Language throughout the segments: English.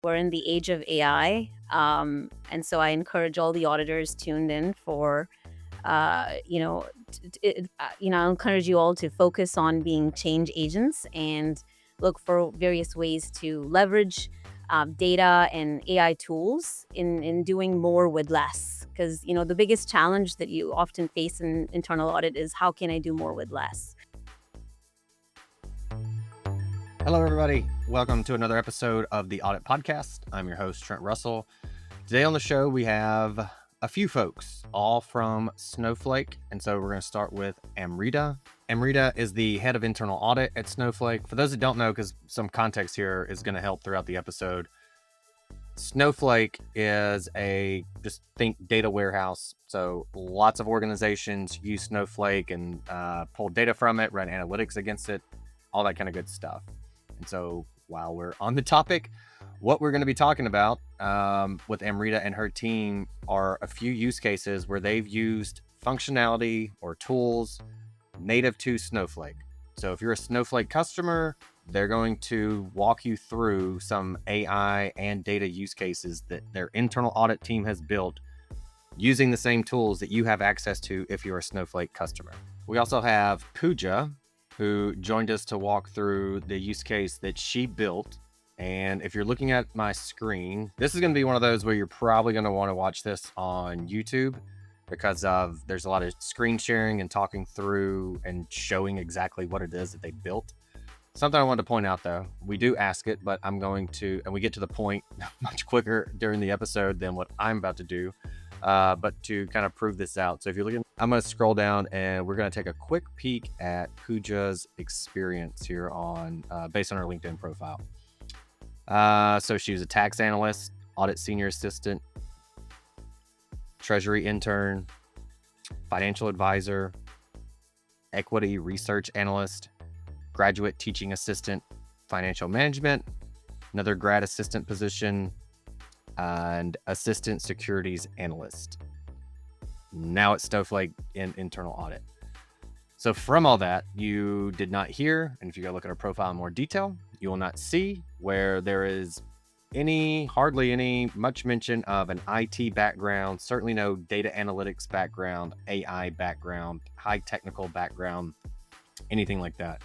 We're in the age of AI. And so I encourage all the auditors tuned in for, uh, you know, I'll encourage you all to focus on being change agents and look for various ways to leverage data and AI tools in doing more with less. Because, the biggest challenge that you often face in internal audit is how can I do more with less? Hello, everybody. Welcome to another episode of the Audit Podcast. I'm your host, Trent Russell. Today on the show, we have a few folks, all from Snowflake. And so we're going to start with Amrita. Amrita is the head of internal audit at Snowflake. For those that don't know, because some context here is going to help throughout the episode, Snowflake is just think data warehouse. So lots of organizations use Snowflake and pull data from it, run analytics against it, all that kind of good stuff. And so while we're on the topic, what we're going to be talking about with Amrita and her team are a few use cases where they've used functionality or tools native to Snowflake. So if you're a Snowflake customer, they're going to walk you through some AI and data use cases that their internal audit team has built using the same tools that you have access to if you're a Snowflake customer. We also have Pooja, who joined us to walk through the use case that she built. And if you're looking at my screen, this is going to be one of those where you're probably going to want to watch this on YouTube because there's a lot of screen sharing and talking through and showing exactly what it is that they built. Something I wanted to point out, though, we do ask it, but I'm going to, and we get to the point much quicker during the episode than what I'm about to do. But to kind of prove this out. So if you're looking, I'm going to scroll down and we're going to take a quick peek at Pooja's experience here on based on her LinkedIn profile. So she was a tax analyst, audit senior assistant, treasury intern, financial advisor, equity research analyst, graduate teaching assistant, financial management, another grad assistant position, and assistant securities analyst. Now at Snowflake in internal audit. So from all that, you did not hear, and if you go look at our profile in more detail, you will not see where there is hardly any much mention of an IT background, certainly no data analytics background, AI background, high technical background, anything like that.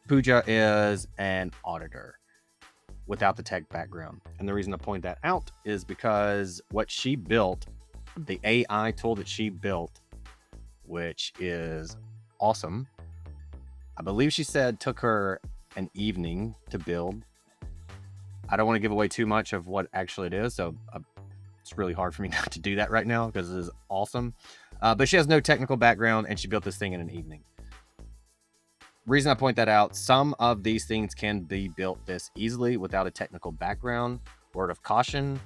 Pooja is an auditor without the tech background. And the reason to point that out is because what she built, the AI tool that she built, which is awesome, I believe she said took her an evening to build. I don't want to give away too much of what actually it is, so it's really hard for me not to do that right now because it is awesome. But she has no technical background and she built this thing in an evening. Reason I point that out, some of these things can be built this easily without a technical background. Word of caution,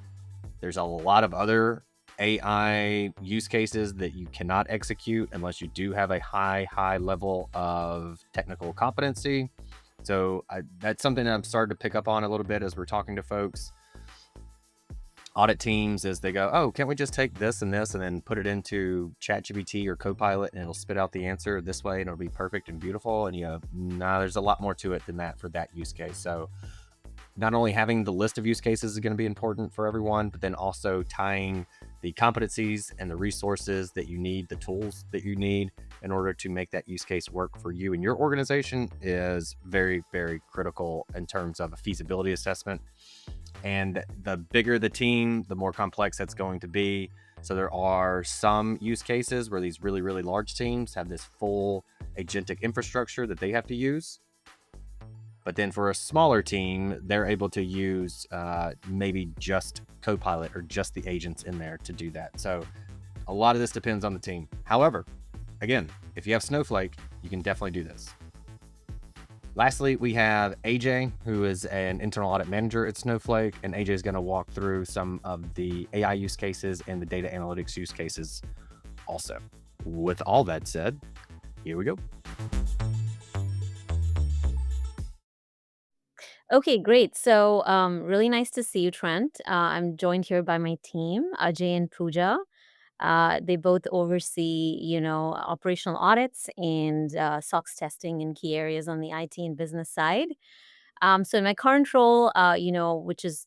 there's a lot of other AI use cases that you cannot execute unless you do have a high level of technical competency. So that's something I'm starting to pick up on a little bit as we're talking to folks. Audit teams as they go, oh, can't we just take this and then put it into ChatGPT or Copilot and it'll spit out the answer this way and it'll be perfect and beautiful. And there's a lot more to it than that for that use case. So not only having the list of use cases is going to be important for everyone, but then also tying the competencies and the resources that you need, the tools that you need in order to make that use case work for you and your organization is very, very critical in terms of a feasibility assessment. And the bigger the team, the more complex that's going to be. So there are some use cases where these really, really large teams have this full agentic infrastructure that they have to use. But then for a smaller team, they're able to use maybe just Copilot or just the agents in there to do that. So a lot of this depends on the team. However, again, if you have Snowflake, you can definitely do this. Lastly, we have AJ, who is an internal audit manager at Snowflake, and AJ is going to walk through some of the AI use cases and the data analytics use cases also. With all that said, here we go. Okay, great. So, really nice to see you, Trent. I'm joined here by my team, Ajay and Pooja. They both oversee, operational audits and SOX testing in key areas on the IT and business side. So in my current role, which is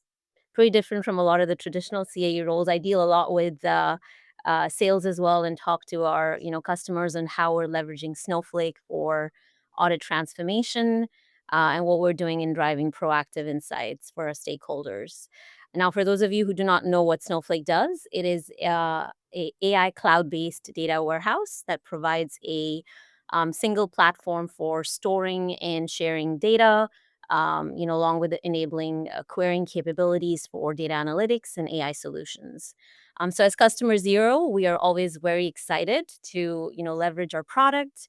pretty different from a lot of the traditional CAE roles. I deal a lot with sales as well, and talk to our customers on how we're leveraging Snowflake for audit transformation, and what we're doing in driving proactive insights for our stakeholders. Now, for those of you who do not know what Snowflake does, it is a AI cloud-based data warehouse that provides a single platform for storing and sharing data, along with enabling querying capabilities for data analytics and AI solutions. So, as customer zero, we are always very excited to leverage our product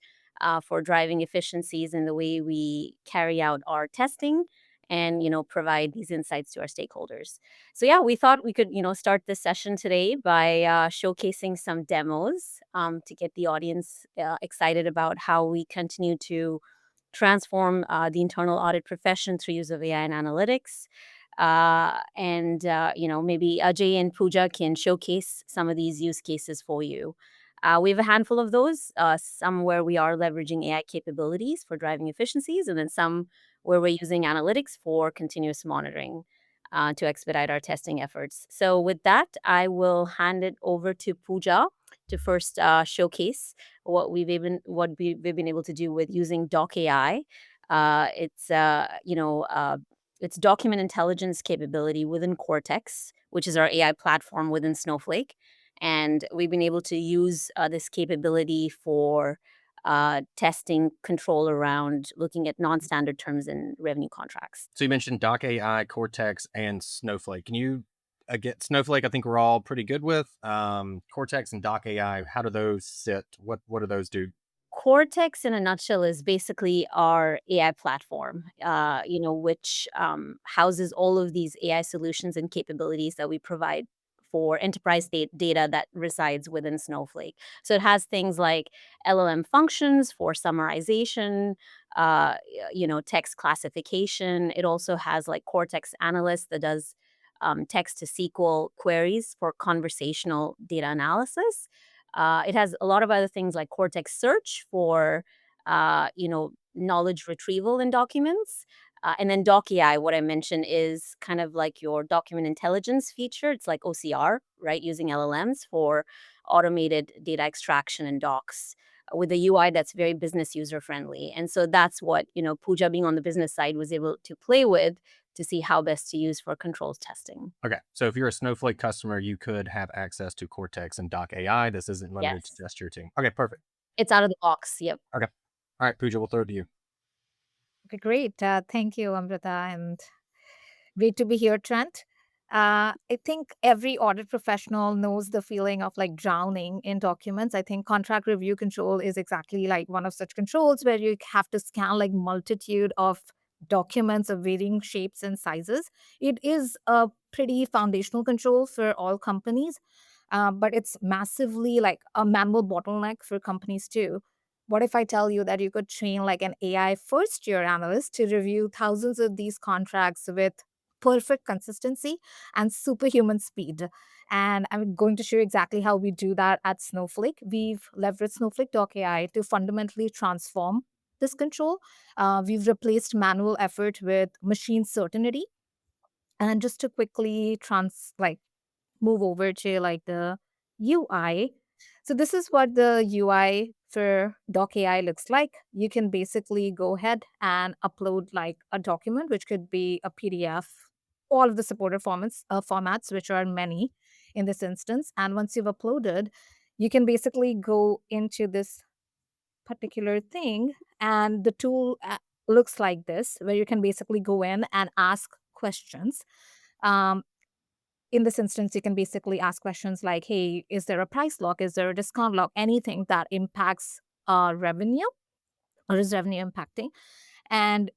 for driving efficiencies in the way we carry out our testing, and provide these insights to our stakeholders. So yeah, we thought we could start this session today by showcasing some demos to get the audience excited about how we continue to transform the internal audit profession through use of AI and analytics. And maybe Ajay and Pooja can showcase some of these use cases for you. We have a handful of those, some where we are leveraging AI capabilities for driving efficiencies, and then some where we're using analytics for continuous monitoring to expedite our testing efforts. So, with that, I will hand it over to Pooja to first showcase what we've been able to do with using Doc AI. It's document intelligence capability within Cortex, which is our AI platform within Snowflake, and we've been able to use this capability for testing control around looking at non-standard terms in revenue contracts. So you mentioned Doc AI, Cortex, and Snowflake. Can you get Snowflake? I think we're all pretty good with Cortex and Doc AI. How do those sit? What do those do? Cortex, in a nutshell, is basically our AI platform, which houses all of these AI solutions and capabilities that we provide for enterprise data that resides within Snowflake. So it has things like LLM functions for summarization, text classification. It also has like Cortex Analyst that does text to SQL queries for conversational data analysis. It has a lot of other things like Cortex Search for, knowledge retrieval in documents. And then Doc AI, what I mentioned, is kind of like your document intelligence feature. It's like OCR, right? Using LLMs for automated data extraction in docs with a UI that's very business user friendly. And so that's what, Pooja, being on the business side, was able to play with to see how best to use for controls testing. Okay, so if you're a Snowflake customer, you could have access to Cortex and Doc AI. This isn't limited to Yes. just your team. Okay, perfect. It's out of the box. Yep. Okay, all right, Pooja, we'll throw it to you. Okay, great. Thank you, Amrita, and great to be here, Trent. I think every audit professional knows the feeling of like drowning in documents. I think contract review control is exactly like one of such controls where you have to scan like multitude of documents of varying shapes and sizes. It is a pretty foundational control for all companies, but it's massively like a manual bottleneck for companies too. What if I tell you that you could train like an AI first year analyst to review thousands of these contracts with perfect consistency and superhuman speed? And I'm going to show you exactly how we do that at Snowflake. We've leveraged Snowflake Doc AI to fundamentally transform this control. We've replaced manual effort with machine certainty. And just to quickly move over to like the UI. So this is what the UI for Doc AI looks like. You can basically go ahead and upload like a document, which could be a PDF, all of the supported formats, which are many in this instance. And once you've uploaded, you can basically go into this particular thing, and the tool looks like this, where you can basically go in and ask questions. Um, in this instance, you can basically ask questions like, hey, is there a price lock? Is there a discount lock? Anything that impacts revenue or is revenue impacting. And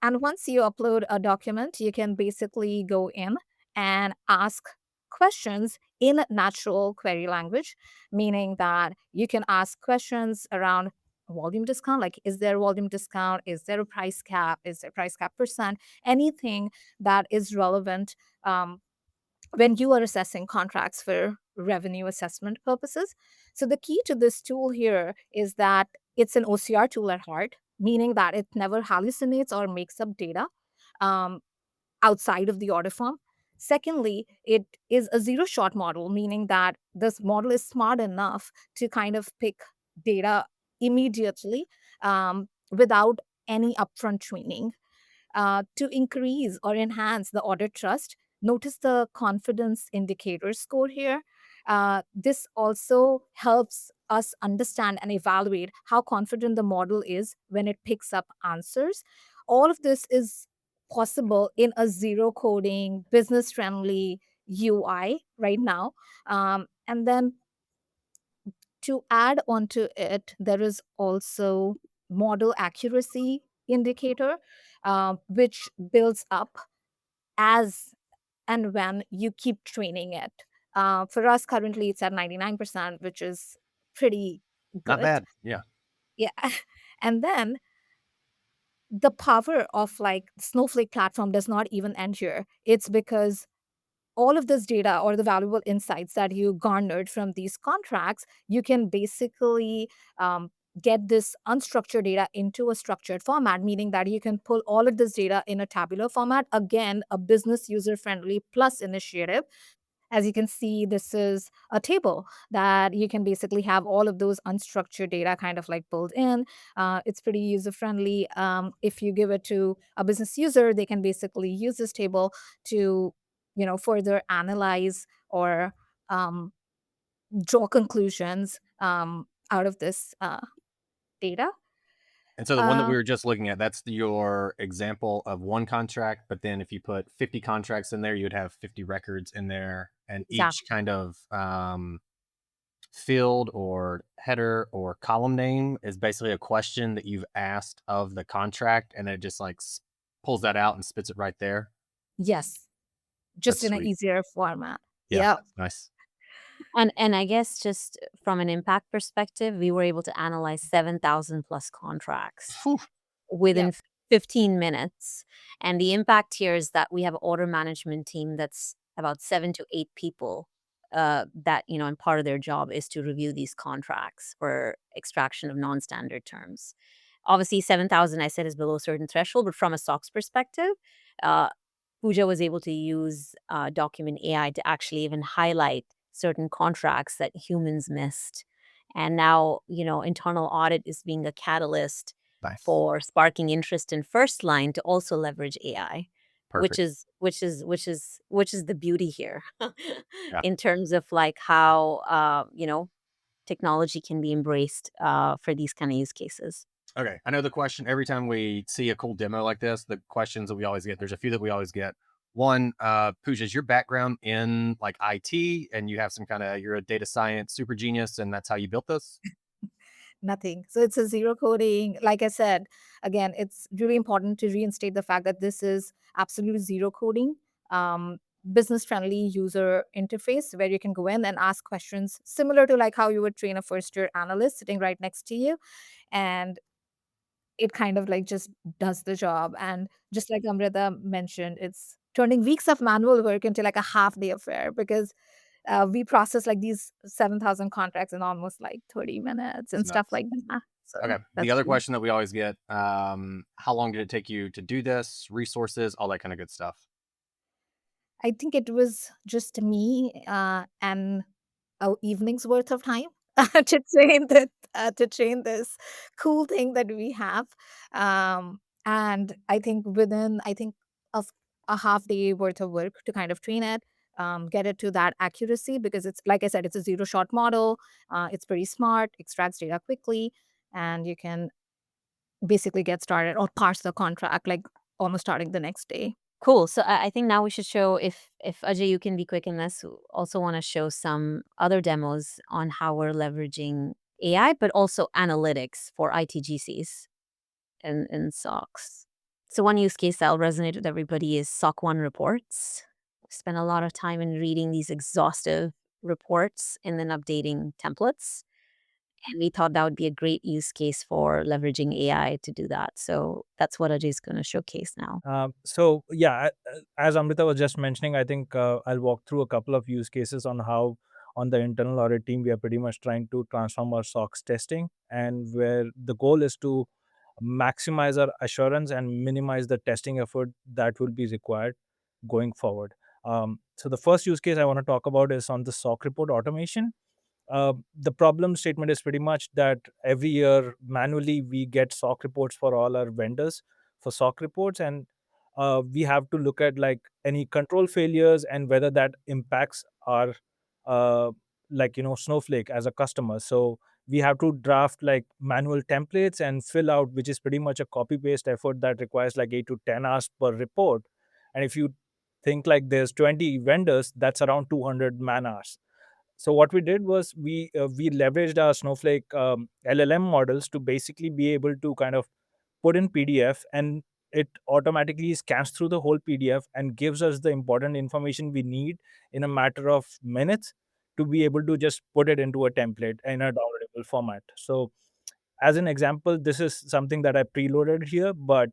and once you upload a document, you can basically go in and ask questions in natural query language, meaning that you can ask questions around volume discount, like is there a volume discount? Is there a price cap? Is there a price cap percent? Anything that is relevant when you are assessing contracts for revenue assessment purposes. So the key to this tool here is that it's an OCR tool at heart, meaning that it never hallucinates or makes up data um, outside of the order form. Secondly, it is a zero shot model, meaning that this model is smart enough to kind of pick data immediately, without any upfront training. To increase or enhance the audit trust, notice the confidence indicator score here. This also helps us understand and evaluate how confident the model is when it picks up answers. All of this is possible in a zero coding, business friendly UI right now. And then to add onto it, there is also model accuracy indicator, which builds up as and when you keep training it. For us, currently, it's at 99%, which is pretty Not good. bad. Yeah. Yeah. And then the power of like Snowflake platform does not even end here. It's because all of this data or the valuable insights that you garnered from these contracts, you can basically get this unstructured data into a structured format, meaning that you can pull all of this data in a tabular format. Again, a business user friendly plus initiative. As you can see, this is a table that you can basically have all of those unstructured data kind of like pulled in. It's pretty user friendly. If you give it to a business user, they can basically use this table to, further analyze or um, draw conclusions out of this data. And so the one that Uh, we were just looking at, that's your example of one contract. But then if you put 50 contracts in there, you'd have 50 records in there. And each exactly. kind of field or header or column name is basically a question that you've asked of the contract. And it just like pulls that out and spits it right there. Yes, just That's in an sweet. easier format. Yeah, Yeah. that's nice. And I guess just from an impact perspective, we were able to analyze 7,000 plus contracts Phew. within Yeah. 15 minutes. And the impact here is that we have an order management team that's about 7 to 8 people, that, and part of their job is to review these contracts for extraction of non-standard terms. Obviously, 7,000 I said is below a certain threshold, but from a SOX perspective, uh, Pooja was able to use document AI to actually even highlight certain contracts that humans missed. And now, internal audit is being a catalyst Nice. for sparking interest in first line to also leverage AI, which Perfect. is the beauty here Yeah. in terms of like how technology can be embraced for these kind of use cases. Okay. I know the question every time we see a cool demo like this, the questions that we always get, there's a few that we always get. One, Pooja, is your background in like IT and you have some kind of, you're a data science super genius and that's how you built this? Nothing. So it's a zero coding. Like I said, again, it's really important to reinstate the fact that this is absolute zero coding, um, business friendly user interface where you can go in and ask questions similar to like how you would train a first year analyst sitting right next to you. And it kind of like just does the job. And just like Amrita mentioned, it's turning weeks of manual work into like a half day affair because we process like these 7,000 contracts in almost like 30 minutes It's and stuff nuts. like that. So Okay. The that's other cool. question that we always get, how long did it take you to do this? Resources, all that kind of good stuff. I think it was just me and a evening's worth of time to train this cool thing that we have. And I think within of a half day worth of work to kind of train it, get it to that accuracy because it's like I said, it's a zero shot model. It's pretty smart, extracts data quickly, and you can basically get started or parse the contract like almost starting the next day. Cool. So I think now we should show if Ajay, you can be quick in this. Also want to show some other demos on how we're leveraging AI, but also analytics for ITGCs and SOCs. So one use case that'll resonate with everybody is SOC 1 reports. We spend a lot of time in reading these exhaustive reports and then updating templates. And we thought that would be a great use case for leveraging AI to do that. So that's what Ajay is going to showcase now. So yeah, as Amrita was just mentioning, I think I'll walk through a couple of use cases on how on the internal audit team we are pretty much trying to transform our SOX testing, and where the goal is to maximize our assurance and minimize the testing effort that will be required going forward. So the first use case I want to talk about is on the SOC report automation. The problem statement is pretty much that every year manually we get SOC reports for all our vendors for SOC reports, and we have to look at like any control failures and whether that impacts our uh, Snowflake as a customer. So we have to draft like manual templates and fill out, which is pretty much a copy paste effort that requires like 8 to 10 hours per report. And if you think like there's 20 vendors, that's around 200 man hours. So what we did was we leveraged our Snowflake LLM models to basically be able to kind of put in PDF, and it automatically scans through the whole PDF and gives us the important information we need in a matter of minutes to be able to just put it into a template in a downloadable format. So as an example, this is something that I preloaded here, but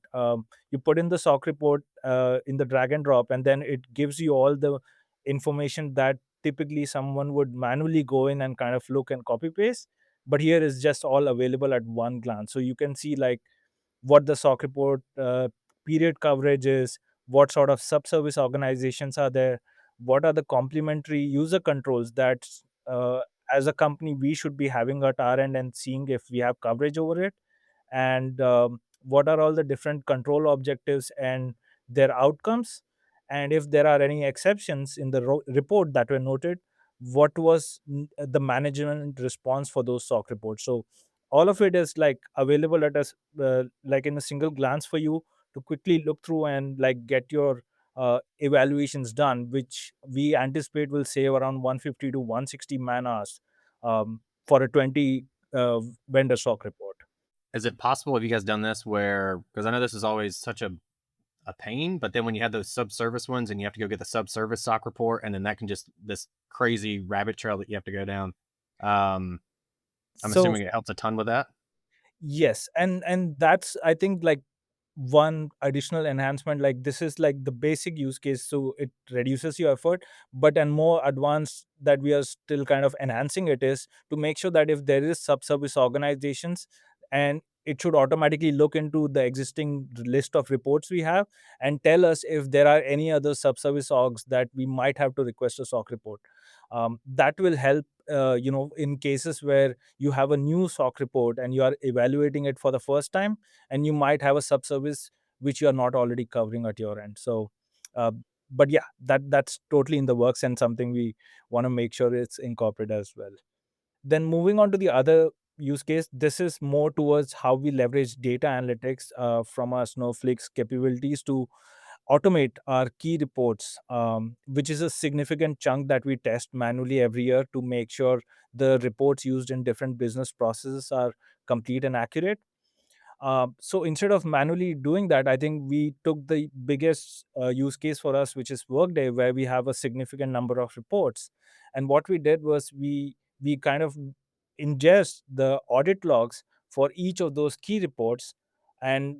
you put in the SOC report in the drag and drop, and then it gives you all the information that typically someone would manually go in and kind of look and copy paste. But here is just all available at one glance. So you can see like what the SOC report period coverage is, what sort of subservice organizations are there, what are the complementary user controls that uh, as a company we should be having at our end and seeing if we have coverage over it, and what are all the different control objectives and their outcomes, and if there are any exceptions in the report that were noted, what was the management response for those SOC reports. So all of it is like available at us like in a single glance for you to quickly look through and like get your evaluations done, which we anticipate will save around 150 to 160 man hours for a 20 vendor SOC report. Is it possible, have you guys done this where, because I know this is always such a pain, but then when you have those subservice ones and you have to go get the subservice SOC report, and then that can just this crazy rabbit trail that you have to go down. I'm So assuming it helps a ton with that. yes, and that's I think like one additional enhancement. Like this is like the basic use case, so it reduces your effort. But and more advanced that we are still kind of enhancing it is to make sure that if there is subservice organizations, and it should automatically look into the existing list of reports we have and tell us if there are any other subservice orgs that we might have to request a SOC report. That will help in cases where you have a new SOC report and you are evaluating it for the first time, and you might have a subservice which you are not already covering at your end. So uh, but yeah, that's totally in the works and something we want to make sure it's incorporated as well. Then moving on to the other use case, this is more towards how we leverage data analytics from our Snowflake's capabilities to automate our key reports, which is a significant chunk that we test manually every year to make sure the reports used in different business processes are complete and accurate. So instead of manually doing that, I think we took the biggest use case for us, which is Workday, where we have a significant number of reports. And what we did was we kind of ingest the audit logs for each of those key reports and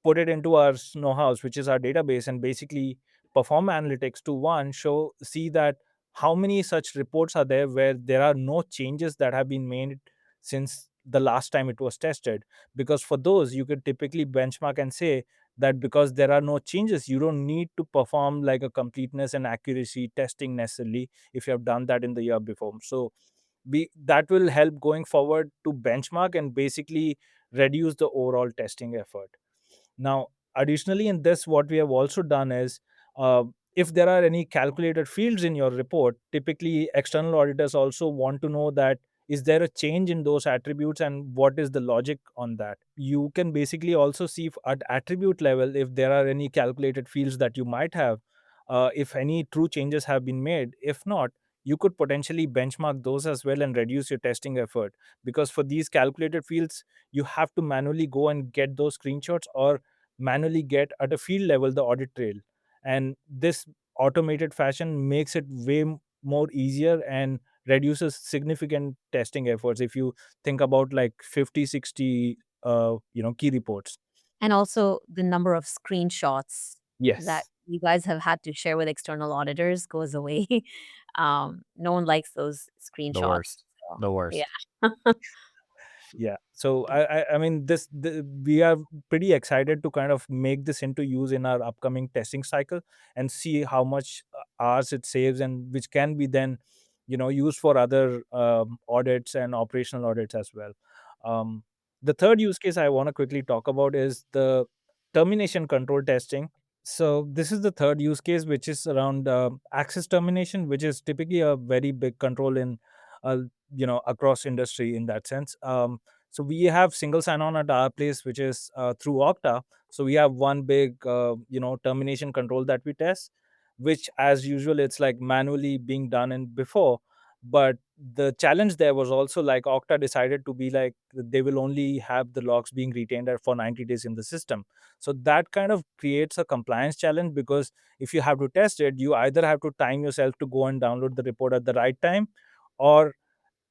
put it into our Snowhouse, which is our database, and basically perform analytics to one show see that how many such reports are there where there are no changes that have been made since the last time it was tested. Because for those you could typically benchmark and say that because there are no changes, you don't need to perform like a completeness and accuracy testing necessarily if you have done that in the year before. So we that will help going forward to benchmark and basically reduce the overall testing effort. Now, additionally, in this, what we have also done is if there are any calculated fields in your report, typically external auditors also want to know that is there a change in those attributes and what is the logic on that. You can basically also see if at attribute level if there are any calculated fields that you might have, if any true changes have been made. If not, you could potentially benchmark those as well and reduce your testing effort, because for these calculated fields you have to manually go and get those screenshots or manually get at a field level the audit trail. And this automated fashion makes it more easier and reduces significant testing efforts if you think about like 50, 60 key reports. And also the number of screenshots that Yes. you guys have had to share with external auditors goes away. No one likes those The screenshots. worst. So, The yeah. worst. Yeah. So I mean we are pretty excited to kind of make this into use in our upcoming testing cycle and see how much hours it saves, and which can be then used for other audits and operational audits as well. Um, the third use case I want to quickly talk about is the termination control testing. So this is the third use case, which is around access termination, which is typically a very big control in uh, across industry in that sense. So we have single sign-on at our place, which is through Okta. So we have one big termination control that we test, which as usual it's like manually being done in before. But the challenge there was also like Okta decided to be like they will only have the logs being retained for 90 days in the system. So that kind of creates a compliance challenge, because if you have to test it, you either have to time yourself to go and download the report at the right time, or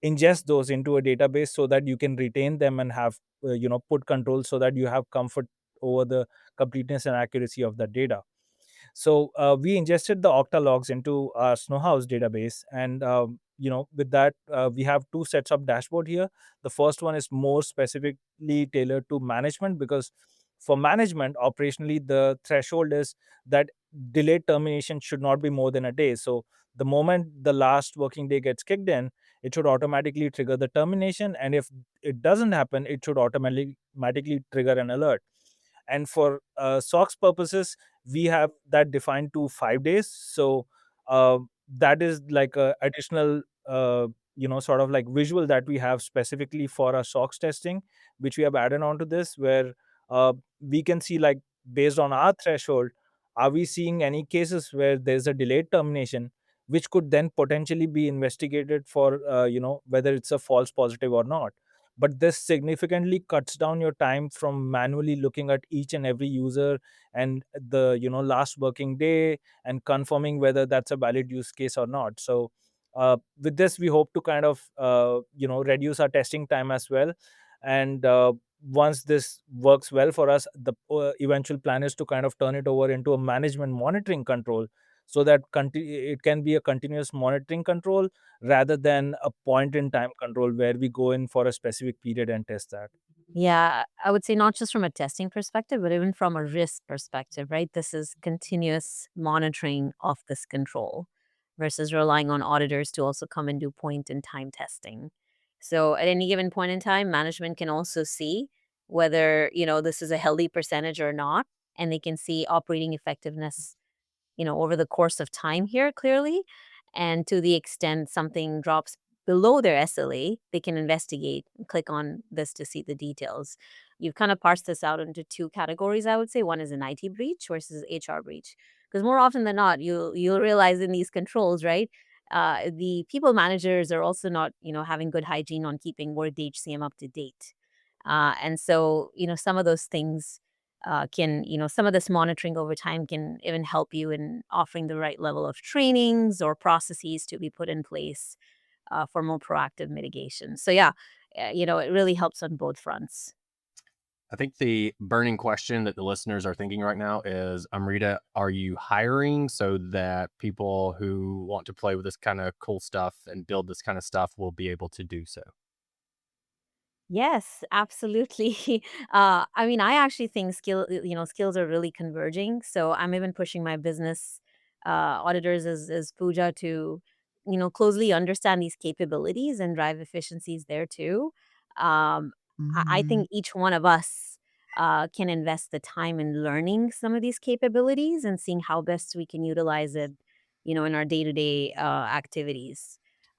ingest those into a database so that you can retain them and have put controls so that you have comfort over the completeness and accuracy of the data. So we ingested the Okta logs into our Snowhouse database, and with that, we have two sets of dashboard here. The first one is more specifically tailored to management, because for management, operationally, the threshold is that delayed termination should not be more than a day. So the moment the last working day gets kicked in, it should automatically trigger the termination, and if it doesn't happen, it should automatically trigger an alert. And for SOX purposes, we have that defined to 5 days. So uh, that is like a additional sort of like visual that we have specifically for our SOX testing, which we have added on to this, where we can see, like, based on our threshold, are we seeing any cases where there's a delayed termination, which could then potentially be investigated for whether it's a false positive or not. But this significantly cuts down your time from manually looking at each and every user and the last working day and confirming whether that's a valid use case or not. So with this, we hope to kind of reduce our testing time as well. And once this works well for us, the eventual plan is to kind of turn it over into a management monitoring control, so that it can be a continuous monitoring control rather than a point in time control where we go in for a specific period and test that. Yeah, I would say not just from a testing perspective, but even from a risk perspective, right? This is continuous monitoring of this control versus relying on auditors to also come and do point in time testing. So at any given point in time, management can also see whether, this is a healthy percentage or not, and they can see operating effectiveness over the course of time here clearly. And to the extent something drops below their SLA, they can investigate and click on this to see the details. You've kind of parsed this out into two categories, I would say. One is an IT breach versus HR breach. Because more often than not, you'll realize in these controls, right? The people managers are also not, having good hygiene on keeping Workday HCM up to date. And so, some of those things some of this monitoring over time can even help you in offering the right level of trainings or processes to be put in place for more proactive mitigation. So, yeah, it really helps on both fronts. I think the burning question that the listeners are thinking right now is, Amrita, are you hiring so that people who want to play with this kind of cool stuff and build this kind of stuff will be able to do so? Yes, absolutely. I mean, I actually think skills are really converging. So I'm even pushing my business auditors as Pooja to, closely understand these capabilities and drive efficiencies there too. I think each one of us can invest the time in learning some of these capabilities and seeing how best we can utilize it, in our day to day activities.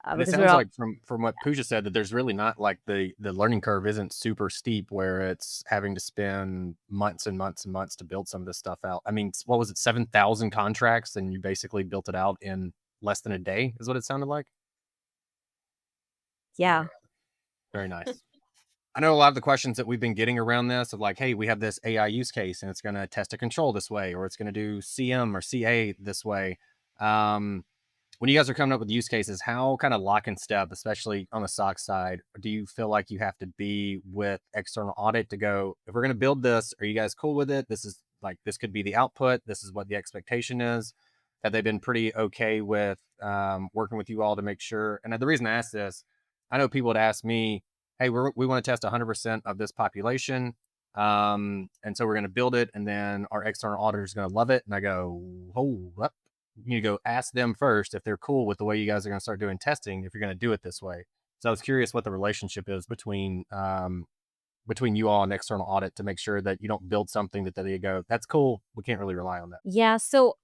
And it Because we're sounds all, like from what Pooja said, that there's really not like the learning curve isn't super steep where it's having to spend months and months and months to build some of this stuff out. I mean, what was it, 7,000 contracts, and you basically built it out in less than a day, is what it sounded like? yeah. Very nice. I know a lot of the questions that we've been getting around this of like, hey, we have this AI use case and it's going to test a control this way, or it's going to do CM or CA this way. Um, when you guys are coming up with use cases, how kind of lock and step, especially on the SOC side, do you feel like you have to be with external audit to go, if we're going to build this, are you guys cool with it? This is like, this could be the output. This is what the expectation is. Have they been pretty okay with working with you all to make sure? And the reason I ask this, I know people would ask me, hey, we want to test 100% of this population. And so we're going to build it, and then our external auditor is going to love it. And I go, hold up. You go ask them first if they're cool with the way you guys are going to start doing testing, if you're going to do it this way. So I was curious what the relationship is between you all and external audit to make sure that you don't build something that they go, that's cool, we can't really rely on that. Yeah, so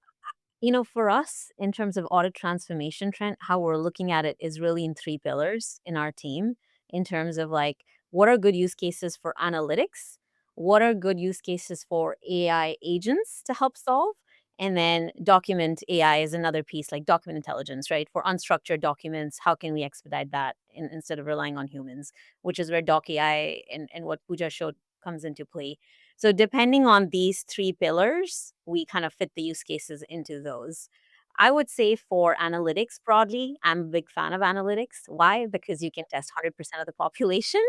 for us, in terms of audit transformation trend, how we're looking at it is really in three pillars in our team, in terms of like, what are good use cases for analytics? What are good use cases for AI agents to help solve? And then document AI is another piece, like document intelligence, right? For unstructured documents, how can we expedite that instead of relying on humans, which is where Doc AI and what Pooja showed comes into play. So depending on these three pillars, we kind of fit the use cases into those. I would say for analytics broadly, I'm a big fan of analytics. Why? Because you can test 100% of the population,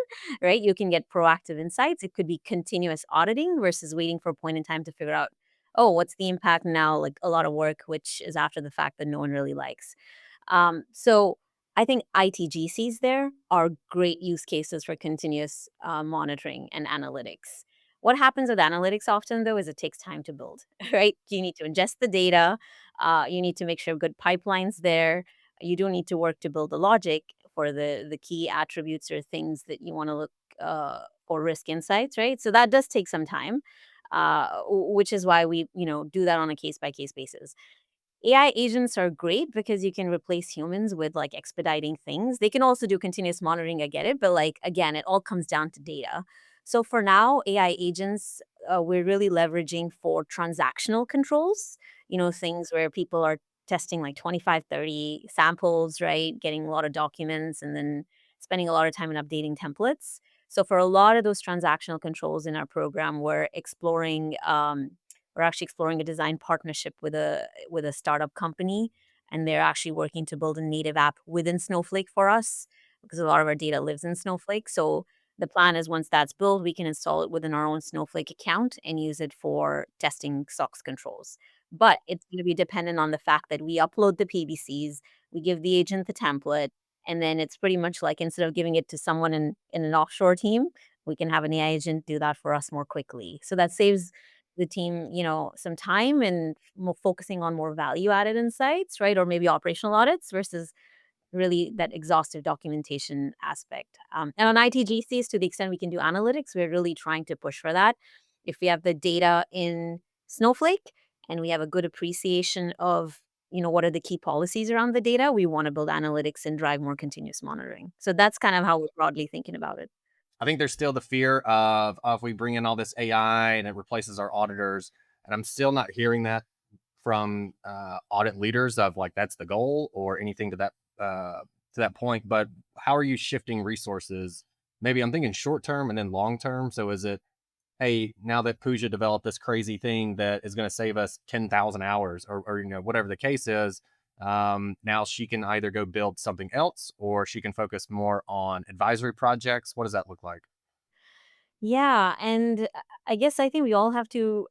right? You can get proactive insights. It could be continuous auditing versus waiting for a point in time to figure out, oh, what's the impact now? Like a lot of work, which is after the fact that no one really likes. So I think ITGCs there are great use cases for continuous monitoring and analytics. What happens with analytics often, though, is it takes time to build, right? You need to ingest the data. You need to make sure good pipelines there. You do need to work to build the logic for the key attributes or things that you want to look for risk insights, right? So that does take some time, which is why we do that on a case by case basis. AI agents are great because you can replace humans with like expediting things. They can also do continuous monitoring, I get it, but like again, it all comes down to data. So for now, AI agents, we're really leveraging for transactional controls, things where people are testing like 25, 30 samples, right? Getting a lot of documents and then spending a lot of time in updating templates. So for a lot of those transactional controls in our program, we're actually exploring a design partnership with a startup company, and they're actually working to build a native app within Snowflake for us because a lot of our data lives in Snowflake. So the plan is once that's built, we can install it within our own Snowflake account and use it for testing SOX controls. But it's going to be dependent on the fact that we upload the PBCs, we give the agent the template, and then it's pretty much like instead of giving it to someone in an offshore team, we can have an AI agent do that for us more quickly. So that saves the team, some time and more focusing on more value added insights, right? Or maybe operational audits versus really that exhaustive documentation aspect. And on ITGCs, to the extent we can do analytics, we're really trying to push for that. If we have the data in Snowflake and we have a good appreciation of, what are the key policies around the data, we want to build analytics and drive more continuous monitoring. So that's kind of how we're broadly thinking about it. I think there's still the fear of, if we bring in all this AI and it replaces our auditors, and I'm still not hearing that from audit leaders of like that's the goal or anything to that point. But how are you shifting resources? Maybe I'm thinking short term and then long term. So is it, hey, now that Pooja developed this crazy thing that is going to save us 10,000 hours or whatever the case is, now she can either go build something else or she can focus more on advisory projects. What does that look like? Yeah, and I guess I think we all have to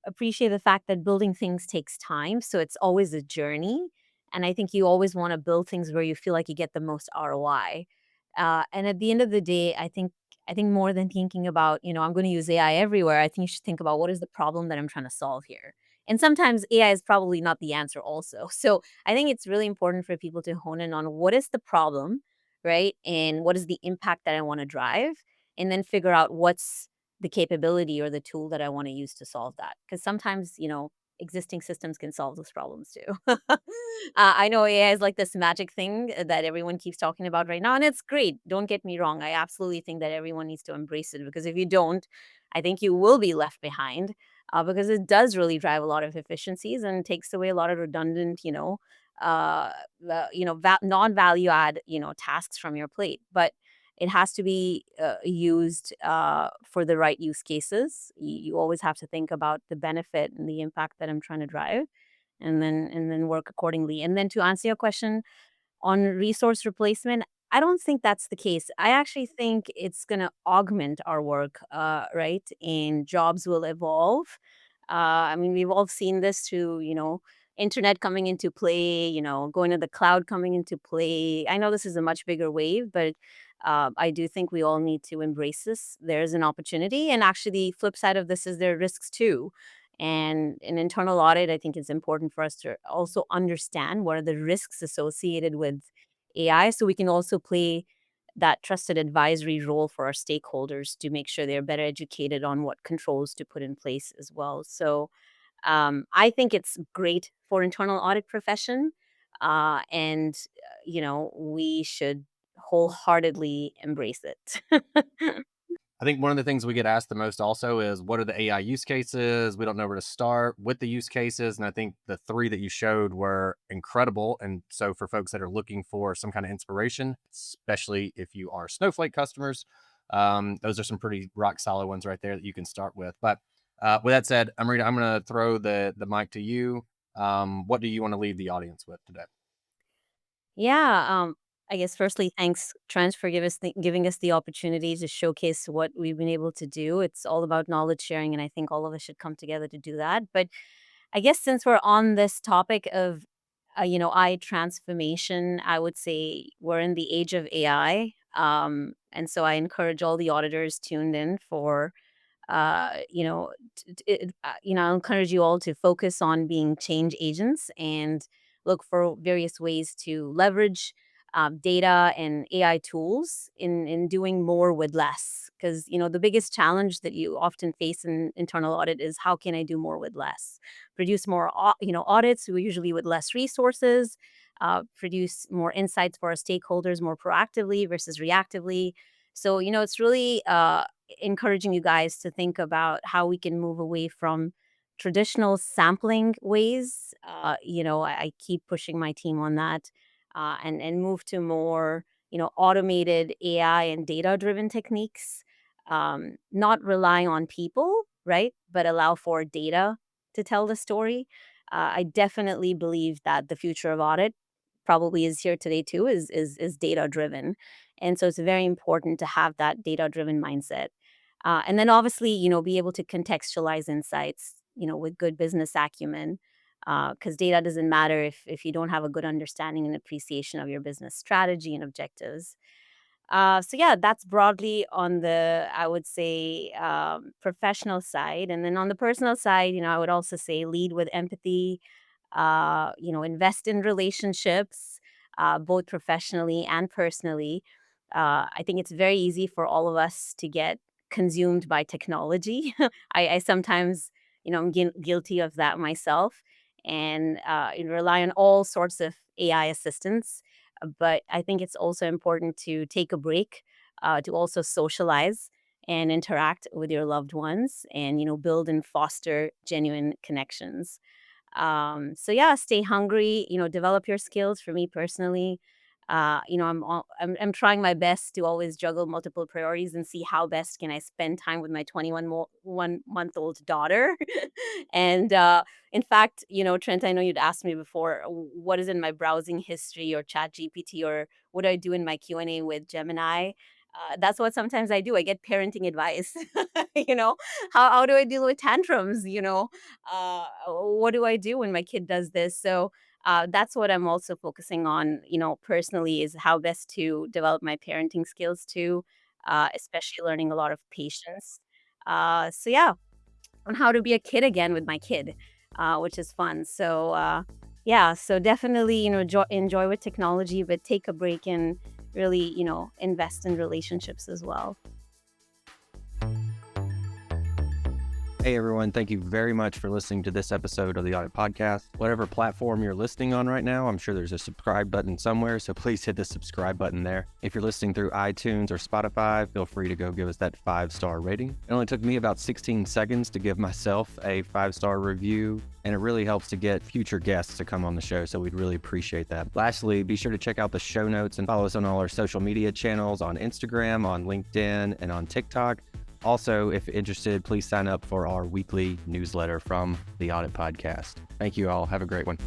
appreciate the fact that building things takes time, so it's always a journey. And I think you always want to build things where you feel like you get the most ROI. And at the end of the day, I think more than thinking about I'm going to use AI everywhere, I think you should think about what is the problem that I'm trying to solve here. And sometimes AI is probably not the answer, also. So I think it's really important for people to hone in on what is the problem, right, and what is the impact that I want to drive and then figure out what's the capability or the tool that I want to use to solve that. Because sometimes, existing systems can solve those problems too. I know AI is like this magic thing that everyone keeps talking about right now, and it's great. Don't get me wrong. I absolutely think that everyone needs to embrace it because if you don't, I think you will be left behind because it does really drive a lot of efficiencies and takes away a lot of redundant, non-value add, tasks from your plate. But it has to be used for the right use cases. You always have to think about the benefit and the impact that I'm trying to drive, and then work accordingly. And then to answer your question, on resource replacement, I don't think that's the case. I actually think it's going to augment our work, right? And jobs will evolve. I mean, we've all seen this through, internet coming into play, going to the cloud coming into play. I know this is a much bigger wave, but I do think we all need to embrace this. There's an opportunity, and actually, the flip side of this is there are risks too. And in internal audit, I think it's important for us to also understand what are the risks associated with AI, so we can also play that trusted advisory role for our stakeholders to make sure they're better educated on what controls to put in place as well. So I think it's great for internal audit profession, and we should wholeheartedly embrace it. I think one of the things we get asked the most also is what are the AI use cases? We don't know where to start with the use cases. And I think the three that you showed were incredible. And so for folks that are looking for some kind of inspiration, especially if you are Snowflake customers, those are some pretty rock solid ones right there that you can start with. But with that said, Amrita, I'm going to throw the mic to you. What do you want to leave the audience with today? Yeah, I guess firstly, thanks, Trent, for giving us the opportunity to showcase what we've been able to do. It's all about knowledge sharing, and I think all of us should come together to do that. But I guess since we're on this topic of, I transformation, I would say we're in the age of AI, and so I encourage all the auditors tuned in for I'll encourage you all to focus on being change agents and look for various ways to leverage data and AI tools in doing more with less. Because the biggest challenge that you often face in internal audit is how can I do more with less? Produce more, audits usually with less resources. Produce more insights for our stakeholders more proactively versus reactively. So it's really encouraging you guys to think about how we can move away from traditional sampling ways. I keep pushing my team on that, and move to more automated AI and data driven techniques. Not relying on people, right, but allow for data to tell the story. I definitely believe that the future of audit probably is here today too. Is data driven, and so it's very important to have that data driven mindset. And then obviously, be able to contextualize insights, with good business acumen, because data doesn't matter if you don't have a good understanding and appreciation of your business strategy and objectives. So yeah, that's broadly on the, I would say, professional side. And then on the personal side, I would also say lead with empathy, invest in relationships, both professionally and personally. I think it's very easy for all of us to get consumed by technology. I sometimes, I'm guilty of that myself, and rely on all sorts of AI assistance. But I think it's also important to take a break, to also socialize and interact with your loved ones, and build and foster genuine connections. So yeah, stay hungry, develop your skills. For me personally, I'm trying my best to always juggle multiple priorities and see how best can I spend time with my 1 month old daughter. And in fact, Trent, I know you'd asked me before, what is in my browsing history or chat GPT, or what do I do in my Q&A with Gemini? That's what sometimes I do. I get parenting advice. you know, how do I deal with tantrums? What do I do when my kid does this? So that's what I'm also focusing on, personally, is how best to develop my parenting skills too, especially learning a lot of patience. So yeah, on how to be a kid again with my kid, which is fun. So yeah, so definitely, enjoy with technology, but take a break and really, invest in relationships as well. Hey everyone, thank you very much for listening to this episode of the Audit Podcast. Whatever platform you're listening on right now, I'm sure there's a subscribe button somewhere, so please hit the subscribe button there. If you're listening through iTunes or Spotify, feel free to go give us that 5-star rating. It only took me about 16 seconds to give myself a 5-star review, and it really helps to get future guests to come on the show, so we'd really appreciate that. Lastly, be sure to check out the show notes and follow us on all our social media channels on Instagram, on LinkedIn, and on TikTok. Also, if interested, please sign up for our weekly newsletter from the Audit Podcast. Thank you all. Have a great one.